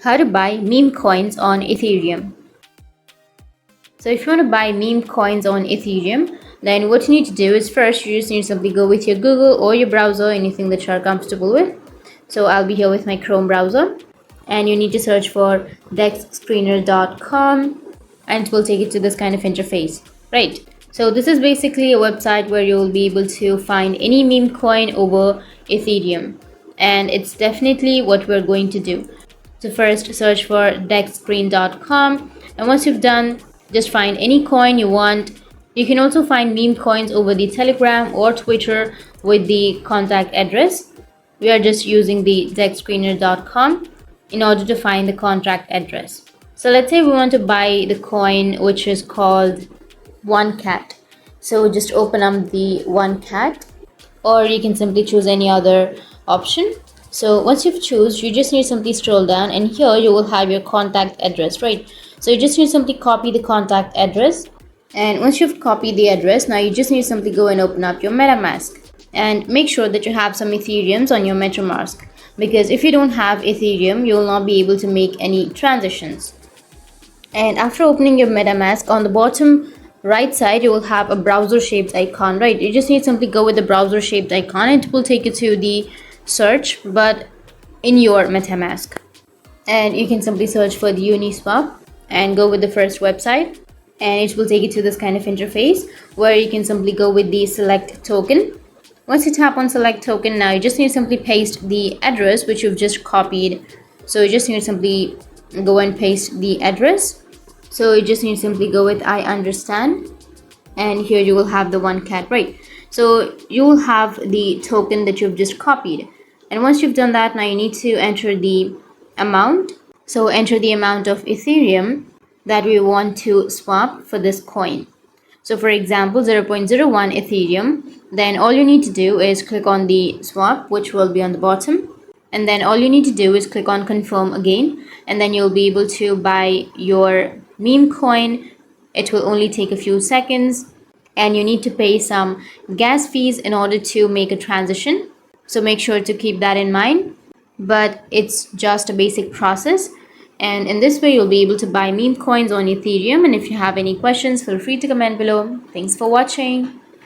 How to buy meme coins on Ethereum. So if you want to buy meme coins on Ethereum, then what you need to do is first you just need to simply go with your Google or your browser, anything that you're comfortable with. So I'll be here with my Chrome browser, and you need to search for dexscreener.com, and it will take you to this kind of interface, right? So this is basically a website where you will be able to find any meme coin over Ethereum, and it's definitely what we're going to do. So first search for dexscreen.com, and once you've done, just find any coin you want. You can also find meme coins over the Telegram or Twitter with the contact address. We are just using the dexscreener.com in order to find the contact address. So let's say we want to buy the coin which is called one cat. So just open up the one cat, or you can simply choose any other option. So once you've choose, you just need to simply scroll down, and here you will have your contact address, right? So you just need to simply copy the contact address, and once you've copied the address, now you just need to simply go and open up your MetaMask, and make sure that you have some Ethereums on your MetaMask, because if you don't have Ethereum, you will not be able to make any transitions. And after opening your MetaMask, on the bottom right side you will have a browser shaped icon, right? You just need to simply go with the browser shaped icon, and it will take you to the search but in your MetaMask, and you can simply search for the Uniswap and go with the first website, and it will take you to this kind of interface where you can simply go with the select token. Once you tap on select token, now you just need to simply paste the address which you've just copied. So you just need to simply go and paste the address. So you just need to simply go with I understand, and here you will have the one cat, right? So you will have the token that you've just copied, and once you've done that, now you need to enter the amount. So enter the amount of Ethereum that we want to swap for this coin. So for example, 0.01 Ethereum. Then all you need to do is click on the swap, which will be on the bottom, and then all you need to do is click on confirm again, and then you'll be able to buy your meme coin. It will only take a few seconds, and you need to pay some gas fees in order to make a transition. So make sure to keep that in mind, but it's just a basic process, and in this way you'll be able to buy meme coins on Ethereum. And if you have any questions, feel free to comment below. Thanks for watching.